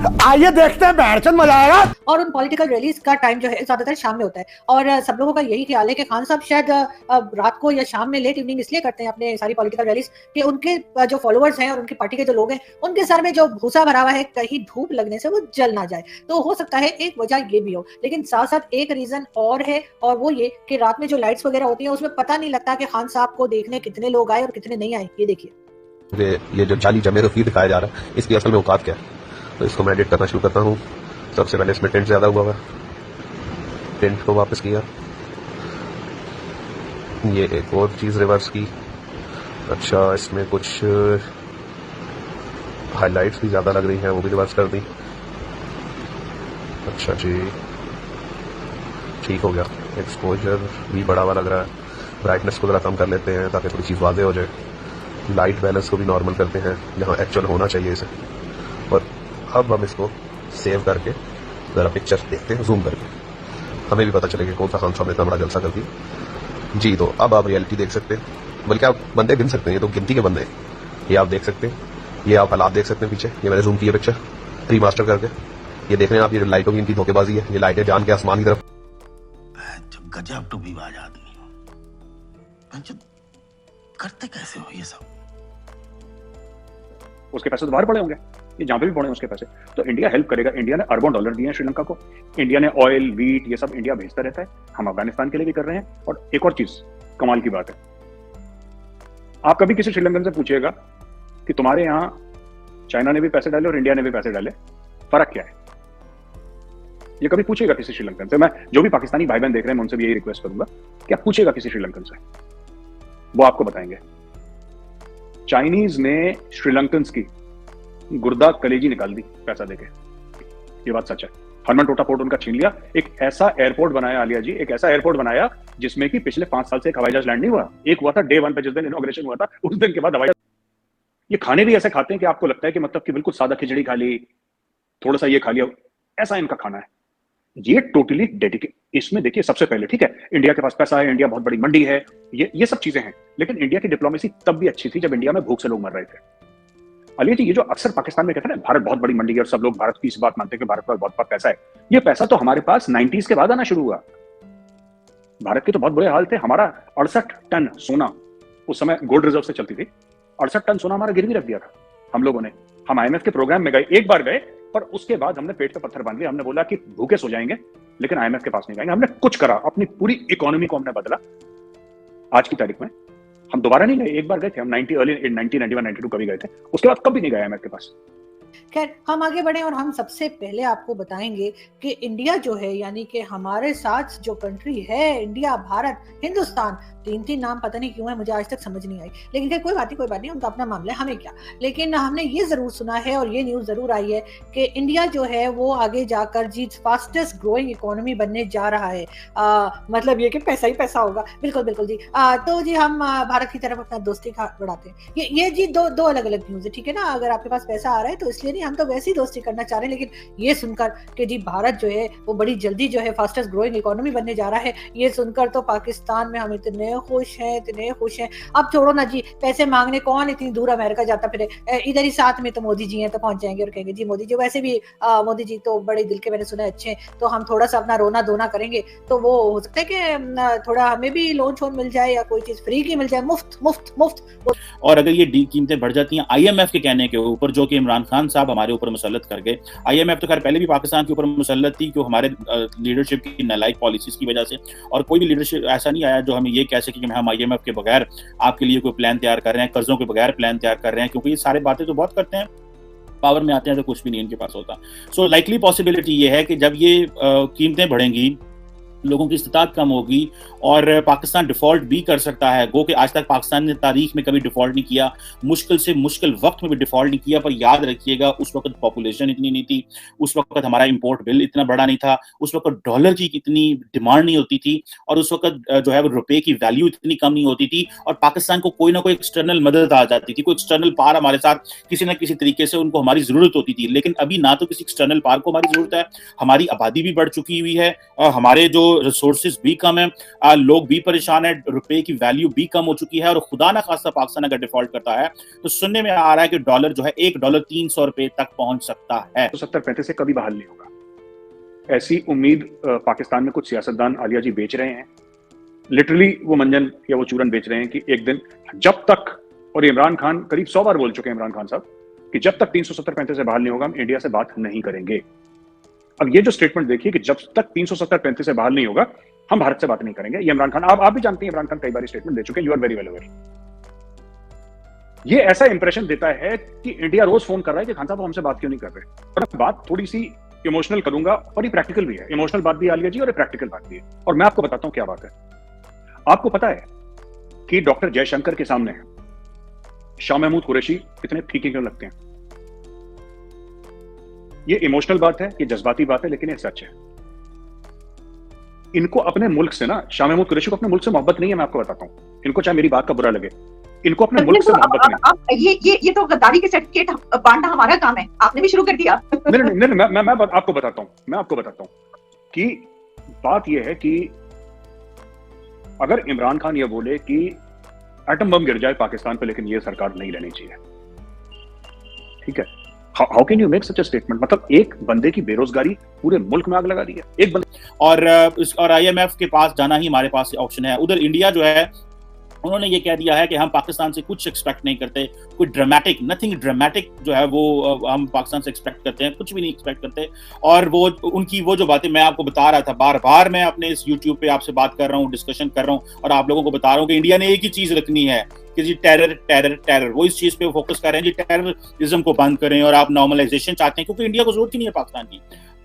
आइए देखते हैं, बैठचंद मजा आएगा। और उन पॉलिटिकल रैलीज का टाइम जो है ज्यादातर शाम में होता है और सब लोगों का यही ख्याल है कि खान साहब शायद रात को या शाम में लेट इवनिंग इसलिए करते हैं अपने सारी पॉलिटिकल रैलीज कि उनके जो फॉलोअर्स हैं और उनकी पार्टी के जो लोग हैं उनके सर में जो भूसा भरा हुआ है कहीं धूप लगने से वो जल ना जाए। तो हो सकता है एक वजह ये भी हो, लेकिन साथ साथ एक रीजन और है और वो ये कि रात में जो लाइट्स वगैरह होती है उसमें पता नहीं लगता कि खान साहब को देखने कितने लोग आए और कितने नहीं आए। ये देखिए, ये जो जाली जमे रफी दिखाया जा रहा है इसकी असल में औकात क्या है, तो इसको मैं एडिट करना शुरू करता हूँ। सबसे पहले इसमें टेंट ज्यादा हुआ है, टेंट को वापस किया, ये एक और चीज रिवर्स की। अच्छा, इसमें कुछ हाइलाइट्स भी ज्यादा लग रही हैं, वो भी रिवर्स कर दी। अच्छा जी, ठीक हो गया। एक्सपोजर भी बड़ा हुआ लग रहा है, ब्राइटनेस को जरा कम कर लेते हैं ताकि थोड़ी चीज वाज़ेह हो जाए। लाइट बैलेंस को भी नॉर्मल करते हैं जहां एक्चुअल होना चाहिए इसे। और अब हम इसको सेव करके जरा पिक्चर देखते हैं जूम करके, हमें भी पता चलेगा कौन सा खान साहब ने इतना बड़ा जलसा कर दिया जी। तो अब आप रियलिटी देख सकते हैं, बल्कि आप बंदे गिन सकते हैं, ये तो गिनती के बंदे हैं। ये आप देख सकते हैं, ये आप हालात देख सकते हैं पीछे, ये मैंने जूम किया पिक्चर रीमास्टर करके। ये देख रहे हैं आप, ये लाइटों की इनकी धोखेबाजी है, ये लाइटें जान के आसमान की तरफ। गजब टूबीबाज आदमी हो, करते कैसे हो ये सब? उसके पैसे तो बाहर पड़े होंगे, ये जहां पे भी पड़े हैं उसके पैसे। तो इंडिया हेल्प करेगा, इंडिया ने अरबों डॉलर दिए हैं श्रीलंका को, इंडिया ने ऑयल वीट ये सब इंडिया भेजता रहता है, हम अफगानिस्तान के लिए भी कर रहे हैं। और एक और चीज कमाल की बात है, आप कभी किसी श्रीलंकन से पूछिएगा कि तुम्हारे यहाँ चाइना ने भी पैसे डाले और इंडिया ने भी पैसे डाले, फर्क क्या है? ये कभी पूछेगा किसी श्रीलंकन से। मैं जो भी पाकिस्तानी भाई बहन देख रहे हैं मैं उनसे भी यही रिक्वेस्ट करूंगा कि आप पूछेगा किसी श्रीलंकन से, वो आपको बताएंगे। चाइनीज ने श्रीलंकन की गुर्दा कलेजी निकाल दी पैसा देके, ये बात सच है। हरमन टोटा पोर्ट उनका छीन लिया, एक ऐसा एयरपोर्ट बनाया आलिया जी, एक ऐसा एयरपोर्ट बनाया जिसमें कि पिछले 5 साल से एक हवाई जहाज लैंड नहीं हुआ। एक हुआ था डे 1 पे, जिस दिन इनॉग्रेशन हुआ था उस दिन के बाद हवाई। ये खाने भी ऐसे खाते हैं कि आपको लगता है कि मतलब कि बिल्कुल सादा खिचड़ी खा ली, थोड़ा सा ये खा लिया, ऐसा इनका खाना है। ये टोटली डेडिकेट। इसमें देखिए सबसे पहले ठीक है, इंडिया के पास पैसा है, इंडिया बहुत बड़ी मंडी है, ये सब चीजें हैं, लेकिन इंडिया की डिप्लोमेसी तब भी अच्छी थी जब इंडिया में भूख से लोग मर रहे थे। अली जी, ये जो अक्सर पाकिस्तान में कहते हैं ना भारत बहुत बड़ी मंडी है और सब लोग भारत की इस बात मानते हैं कि भारत पर बहुत पैसा है, ये पैसा तो हमारे पास 90s के बाद आना शुरू हुआ। भारत के तो बहुत बुरे हाल थे। हमारा 68 टन सोना उस समय गोल्ड रिजर्व से चलती थी, 68 टन सोना हमारा गिरवी रख दिया था हम लोगों ने। हम IMF के प्रोग्राम में गए, एक बार गए, पर उसके बाद हमने पेट पे पत्थर बांध लिया। हमने बोला कि भूखे सो जाएंगे लेकिन IMF के पास नहीं जाएंगे। हमने कुछ करा, अपनी पूरी इकोनॉमी को हमने बदला। आज की तारीख में हम दोबारा नहीं गए, एक बार गए थे हम 1991 92 कभी गए थे, उसके बाद कभी नहीं गए IMF के पास। खैर हम आगे बढ़े और हम सबसे पहले आपको बताएंगे कि इंडिया जो है, यानी कि हमारे साथ जो कंट्री है, इंडिया, भारत, हिंदुस्तान, 3 नाम पता नहीं क्यों है, मुझे आज तक समझ नहीं आई, लेकिन कोई बात नहीं, उनका अपना मामला है, हमें क्या। लेकिन हमने ये जरूर सुना है और ये न्यूज जरूर आई है कि इंडिया जो है वो आगे जाकर जी फास्टेस्ट ग्रोइंग इकोनॉमी बनने जा रहा है। मतलब ये कि पैसा ही पैसा होगा। बिल्कुल जी। तो जी हम भारत की तरफ अपना दोस्ती बढ़ाते हैं। ये जी दो अलग अलग न्यूज है, ठीक है ना। अगर आपके पास पैसा आ रहा है तो इसलिए नहीं, हम तो वैसे ही दोस्ती करना चाह रहे हैं, लेकिन ये सुनकर कि जी भारत जो है वो बड़ी जल्दी जो है फास्टेस्ट ग्रोइंग इकोनॉमी बनने जा रहा है, ये सुनकर तो पाकिस्तान में हम इतने खुश हैं। अब छोड़ो ना जी, पैसे मांगने कौन इतनी दूर अमेरिका जाता फिरे, इधर ही साथ में तो मोदी जी हैं, तो पहुंच जाएंगे और कहेंगे जी मोदी जी, वैसे भी मोदी जी तो बड़े दिल के मैंने सुना अच्छे हैं, तो हम थोड़ा सा अपना रोना धोना करेंगे तो वो हो सकता है कि थोड़ा हमें भी लोन शोन मिल जाए या कोई चीज फ्री की मिल जाए, मुफ्त। और अगर ये कीमतें बढ़ जाती हैं IMF के कहने के ऊपर, जो कि इमरान खान साहब हमारे ऊपर मुसल्लत कर गए। IMF तो खैर पहले भी पाकिस्तान के ऊपर मुसल्लत थी, क्यों हमारे लीडरशिप की नालायक पॉलिसीज की वजह से, और कोई भी लीडरशिप ऐसा नहीं आया जो हमें ये कह सके कि हम IMF के बगैर आपके लिए कोई प्लान तैयार कर रहे हैं, कर्जों के बगैर प्लान तैयार कर रहे हैं, क्योंकि ये सारे बातें तो बहुत करते हैं, पावर में आते हैं तो कुछ भी नहीं इनके पास होता। सो लाइकली पॉसिबिलिटी ये है कि जब ये कीमतें बढ़ेंगी, लोगों की इस्तात कम होगी और पाकिस्तान डिफॉल्ट भी कर सकता है। गो कि आज तक पाकिस्तान ने तारीख में कभी डिफॉल्ट नहीं किया, मुश्किल से मुश्किल वक्त में भी डिफॉल्ट नहीं किया, पर याद रखिएगा उस वक्त पॉपुलेशन इतनी नहीं थी, उस वक्त हमारा इंपोर्ट बिल इतना बड़ा नहीं था, उस वक्त डॉलर की इतनी डिमांड नहीं होती थी, और उस वक्त जो है वो रुपए की वैल्यू इतनी कम नहीं होती थी, और पाकिस्तान को कोई ना कोई एक्सटर्नल मदद आ जाती थी, कोई एक्सटर्नल पार हमारे साथ किसी ना किसी तरीके से उनको हमारी जरूरत होती थी। लेकिन अभी ना तो किसी एक्सटर्नल पार को हमारी जरूरत है, हमारी आबादी भी बढ़ चुकी हुई है, हमारे जो रिसोर्सेज भी कम है, लोग भी परेशान है, रुपए की वैल्यू भी कम हो चुकी है, और खुदा ना खास्ता पाकिस्तान अगर डिफॉल्ट करता है तो सुनने में आ रहा है कि डॉलर जो है $1 300 रुपए तक पहुंच सकता है। तो 70-35 से कभी बहाल नहीं होगा, ऐसी उम्मीद पाकिस्तान में कुछ सियासतदान आलिया जी बेच रहे हैं। लिटरली वो मंजन या वो चूरन बेच रहे हैं कि एक दिन जब तक, और इमरान खान करीब 100 बार बोल चुके हैं इमरान खान साहब कि जब तक 370-35 से बहाल नहीं होगा हम इंडिया से बात नहीं करेंगे। अब ये जो स्टेटमेंट देखिए कि जब तक 370-35 से बहाल नहीं होगा हम भारत से बात नहीं करेंगे, ये इमरान खान, आप भी जानते हैं इमरान खान कई बार स्टेटमेंट दे चुके हैं, you are very well aware. ये ऐसा इंप्रेशन देता है कि इंडिया रोज फोन कर रहा है कि खान साहब हमसे बात क्यों नहीं कर रहे। और बात थोड़ी सी इमोशनल करूंगा और ये प्रैक्टिकल भी है, इमोशनल बात भी आलिया जी और प्रैक्टिकल बात भी है। और मैं आपको बताता हूं क्या बात है। आपको पता है कि डॉक्टर जयशंकर के सामने शाह महमूद कुरैशी कितने फीके क्यों लगते हैं? ये इमोशनल बात है, ये जज्बाती बात है, लेकिन ये सच है। इनको अपने मुल्क से ना, शाह महमूद कुरैशी को अपने मुल्क से मोहब्बत नहीं है, मैं आपको बताता हूं। इनको चाहे मेरी बात का बुरा लगे, इनको अपने मुल्क से मोहब्बत नहीं। ये तो गद्दारी के सर्टिफिकेट बांटना हमारा काम है, आपने भी शुरू कर दिया। नहीं, मैं आपको बताता हूं कि बात यह है कि अगर इमरान खान ये बोले कि एटम बम गिर जाए पाकिस्तान पे लेकिन ये सरकार नहीं रहनी चाहिए, ठीक है, how can you make such a statement? मतलब एक बंदे की बेरोजगारी पूरे मुल्क में आग लगा दी है, एक बंदे। और IMF के पास जाना ही हमारे पास ऑप्शन है। उधर इंडिया जो है उन्होंने ये कह दिया है कि हम पाकिस्तान से कुछ एक्सपेक्ट नहीं करते, कोई ड्रामेटिक, नथिंग ड्रामेटिक जो है वो हम पाकिस्तान से एक्सपेक्ट करते हैं, कुछ भी नहीं एक्सपेक्ट करते। और वो उनकी वो जो बातें मैं आपको बता रहा था, बार बार मैं अपने इस YouTube पे आपसे बात कर रहा हूँ, डिस्कशन कर रहा हूँ और आप लोगों को बता रहा हूँ कि इंडिया ने एक ही चीज रखनी है कि जी टेरर टेरर टेरर, वो इस चीज पे फोकस कर रहे हैं जी, टेररिज्म को बंद करें और आप नॉर्मलाइजेशन चाहते हैं, क्योंकि इंडिया को जरूरत ही नहीं है पाकिस्तान की।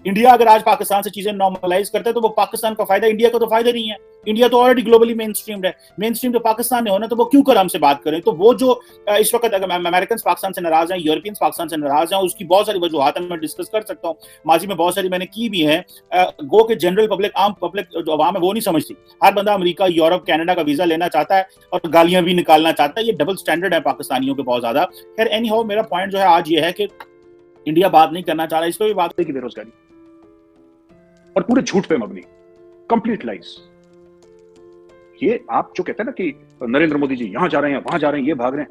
इंडिया अगर आज पाकिस्तान से चीजें नॉर्मलाइज करता है तो वो पाकिस्तान का फायदा, इंडिया का तो फायदा नहीं है। इंडिया तो ऑलरेडी ग्लोबली मेन स्ट्रीम्ड है, मेन स्ट्रीम तो पाकिस्तान में होना, तो वो क्यों कर हमसे बात करें? तो वो जो इस वक्त अगर अमेरिकन पाकिस्तान से नाराज हैं, यूरोपियंस पाकिस्तान से नाराज हैं, उसकी बहुत सारी वजूहात मैं डिस्कस कर सकता हूँ, माजी में बहुत सारी मैंने की भी है। गो के जनरल पब्लिक, आम पब्लिक जो अवाम है वो नहीं समझती। हर बंदा अमेरिका, यूरोप, कनाडा का वीजा लेना चाहता है और गालियां भी निकालना चाहता है। ये डबल स्टैंडर्ड है पाकिस्तानियों के बहुत ज्यादा। खैर एनी हाउ, मेरा पॉइंट जो है आज ये है कि इंडिया बात नहीं करना चाह रहा, इस पर भी बात की बेरोजगारी और पूरे झूठ पे मबनी, कंप्लीट लाइज। ये आप जो कहते हैं ना कि नरेंद्र मोदी जी यहां जा रहे हैं, वहां जा रहे हैं, ये भाग रहे हैं,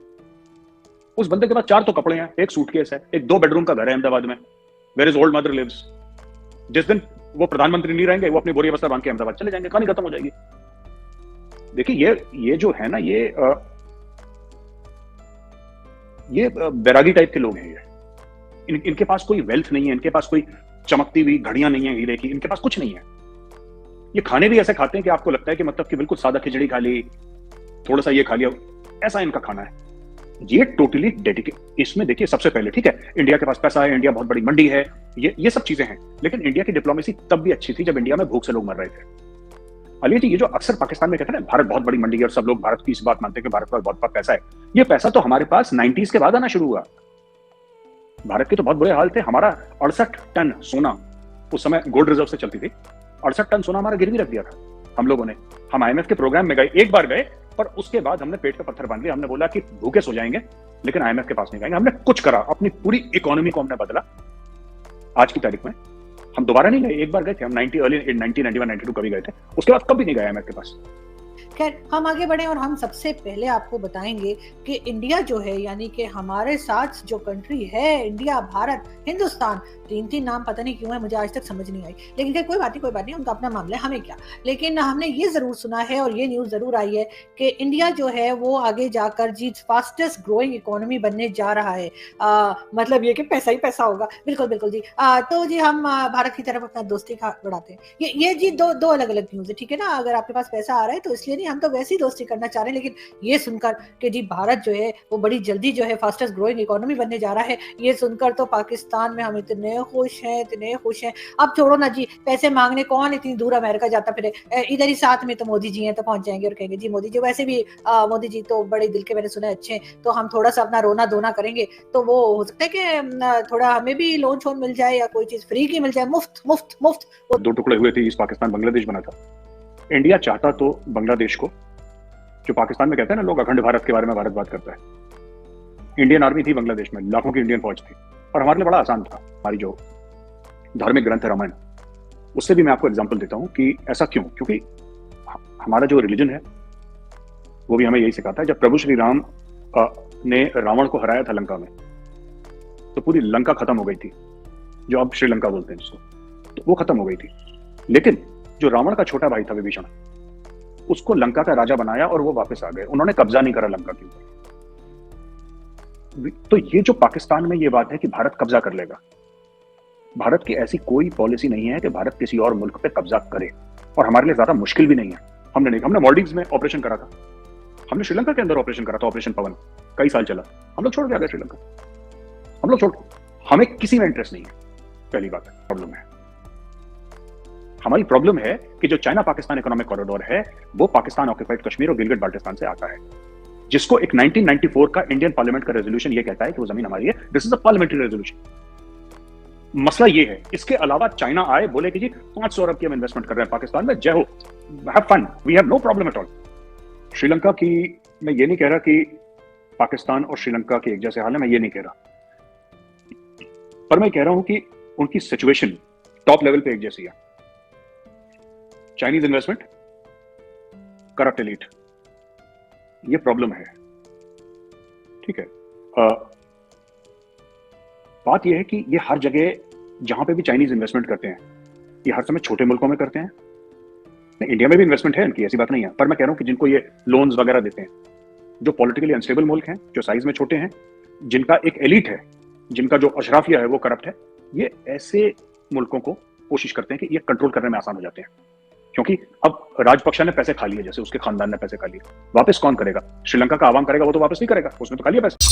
उस बंदे के पास 4 तो कपड़े हैं, एक सूटकेस है, एक 2 बेडरूम का घर है अहमदाबाद में, where is old mother lives. जिस दिन वो प्रधानमंत्री नहीं रहेंगे वो अपनी बोरी बस्ता बांध के अहमदाबाद चले जाएंगे, कहानी खत्म हो जाएगी। देखिए ये जो है ना, ये बैरागी टाइप के लोग हैं। ये इनके पास कोई वेल्थ नहीं है, इनके पास कोई चमकती हुई घड़ियां नहीं है हीरे की, इनके पास कुछ नहीं है। ये खाने भी ऐसे खाते हैं कि आपको लगता है कि मतलब कि बिल्कुल सादा खिचड़ी खा ली, थोड़ा सा ये खा लिया, ऐसा इनका खाना है। ये टोटली डेडिकेट। इसमें देखिए सबसे पहले, ठीक है, इंडिया के पास पैसा है, इंडिया बहुत बड़ी मंडी है, ये सब चीजें हैं, लेकिन इंडिया की डिप्लोमेसी तब भी अच्छी थी जब इंडिया में भूख से लोग मर रहे थे। अली जी, ये जो अक्सर पाकिस्तान में कहते हैं ना भारत बहुत बड़ी मंडी है और सब लोग भारत की इस बात मानते हैं कि भारत का बहुत पैसा है, ये पैसा तो हमारे पास 90s के बाद आना शुरू हुआ। भारत के तो बहुत बुरे हाल थे। हमारा 68 टन सोना उस समय गोल्ड रिजर्व से चलती थी, 68 टन सोना हमारा गिरवी रख दिया था हम लोगों ने। हम IMF के प्रोग्राम में गए, एक बार गए, पर उसके बाद हमने पेट पे पत्थर बांध लिया। हमने बोला कि भूखे सो जाएंगे लेकिन IMF के पास नहीं जाएंगे। हमने कुछ करा, अपनी पूरी इकोनॉमी को हमने बदला। आज की तारीख में हम दोबारा नहीं गए, एक बार गए थे हम, अर्ली 1991-92 कभी गए थे, उसके बाद कभी नहीं गए IMF के पास। खैर हम आगे बढ़े और हम सबसे पहले आपको बताएंगे कि इंडिया जो है, यानी कि हमारे साथ जो कंट्री है, इंडिया, भारत, हिंदुस्तान, 3 नाम पता नहीं क्यों है, मुझे आज तक समझ नहीं आई, लेकिन कोई बात नहीं, उनका अपना मामला है, हमें क्या। लेकिन हमने ये जरूर सुना है और ये न्यूज जरूर आई है कि इंडिया जो है वो आगे जाकर जी फास्टेस्ट ग्रोइंग इकोनॉमी बनने जा रहा है। मतलब ये कि पैसा ही पैसा होगा। बिल्कुल बिल्कुल जी। तो जी हम भारत की तरफ अपना दोस्ती बढ़ाते हैं। ये जी दो अलग अलग न्यूज है, ठीक है ना। अगर आपके पास पैसा आ रहा है तो इसलिए हम तो वैसे ही दोस्ती करना चाह रहे हैं, लेकिन ये सुनकर कि जी भारत जो है वो बड़ी जल्दी जो है फास्टेस्ट ग्रोइंग इकोनॉमी बनने जा रहा है, ये सुनकर तो पाकिस्तान में हम इतने खुश हैं। अब छोड़ो ना जी, पैसे मांगने कौन इतनी दूर अमेरिका जाता फिरे, इधर ही साथ में तो मोदी जी हैं, तो पहुंच जाएंगे और कहेंगे जी मोदी जी, वैसे भी मोदी जी तो बड़े दिल के मैंने सुना अच्छे हैं, तो हम थोड़ा सा अपना रोना धोना करेंगे तो वो हो सकता है कि थोड़ा हमें भी लोन शोन मिल जाए या कोई चीज फ्री की मिल जाए, मुफ्त। 2 टुकड़े हुए थे, ईस्ट पाकिस्तान बांग्लादेश बना था। इंडिया चाहता तो बांग्लादेश को, जो पाकिस्तान में कहते हैं ना लोग अखंड भारत के बारे में भारत बात करता है, इंडियन आर्मी थी बांग्लादेश में, लाखों की इंडियन फौज थी, और हमारे लिए बड़ा आसान था। हमारी जो धार्मिक ग्रंथ है रामायण, उससे भी मैं आपको एग्जांपल देता हूं कि ऐसा क्यों, क्योंकि हमारा जो रिलीजन है वो भी हमें यही सिखाता है। जब प्रभु श्री राम ने रावण को हराया था लंका में, तो पूरी लंका खत्म हो गई थी, जो अब श्रीलंका बोलते हैं जिसको, तो वो खत्म हो गई थी। लेकिन जो रावण का छोटा भाई था विभीषण, उसको लंका का राजा बनाया और वो वापस आ गए, उन्होंने कब्जा नहीं करा लंका के ऊपर। तो ये जो पाकिस्तान में ये बात है कि भारत कब्जा कर लेगा, भारत की ऐसी कोई पॉलिसी नहीं है कि भारत किसी और मुल्क पे कब्जा करे, और हमारे लिए ज्यादा मुश्किल भी नहीं है। हमने मॉल्डीव्स में ऑपरेशन करा था, हमने श्रीलंका के अंदर ऑपरेशन करा था, ऑपरेशन पवन, कई साल चला, हम लोग छोड़ के आ गए श्रीलंका, हम लोग छोड़, हमें किसी में इंटरेस्ट नहीं है। पहली बात प्रॉब्लम है, हमारी प्रॉब्लम है कि जो चाइना पाकिस्तान इकोनॉमिक कॉरिडोर है वो पाकिस्तान ऑक्यूपाइड कश्मीर और गिलगिट बाल्टिस्तान से आता है, जिसको एक 1994 का इंडियन पार्लियामेंट का रेजोल्यूशन ये कहता है कि वो जमीन हमारी है। This is a parliamentary resolution. मसला ये है, इसके अलावा चाइना आए बोले कि जी 500 अरब की हम इन्वेस्टमेंट कर रहे हैं पाकिस्तान में, जय हो, have fun, we have no problem at all. Sri Lanka की, मैं ये नहीं कह रहा कि पाकिस्तान और श्रीलंका के एक जैसे हाल है, मैं ये नहीं कह रहा, पर मैं कह रहा हूं कि उनकी सिचुएशन टॉप लेवल पे एक जैसी है। चाइनीज इन्वेस्टमेंट, करप्ट एलीट, ये प्रॉब्लम है, ठीक है। बात यह है कि ये हर जगह जहां पे भी चाइनीज इन्वेस्टमेंट करते हैं, ये हर समय छोटे मुल्कों में करते हैं। इंडिया में भी इन्वेस्टमेंट है इनकी, ऐसी बात नहीं है, पर मैं कह रहा हूं कि जिनको ये लोन्स वगैरह देते हैं, जो पॉलिटिकली अनस्टेबल मुल्क हैं, जो साइज में छोटे हैं, जिनका एक एलिट है, जिनका जो अशराफिया है वो करप्ट है, ये ऐसे मुल्कों को कोशिश करते हैं कि ये कंट्रोल करने में आसान हो जाते हैं। क्योंकि अब राजपक्षा ने पैसे खा लिए, जैसे उसके खानदान ने पैसे खा लिए, वापस कौन करेगा? श्रीलंका का आवाम करेगा, वो तो वापस नहीं करेगा, उसने तो खा लिया पैसे।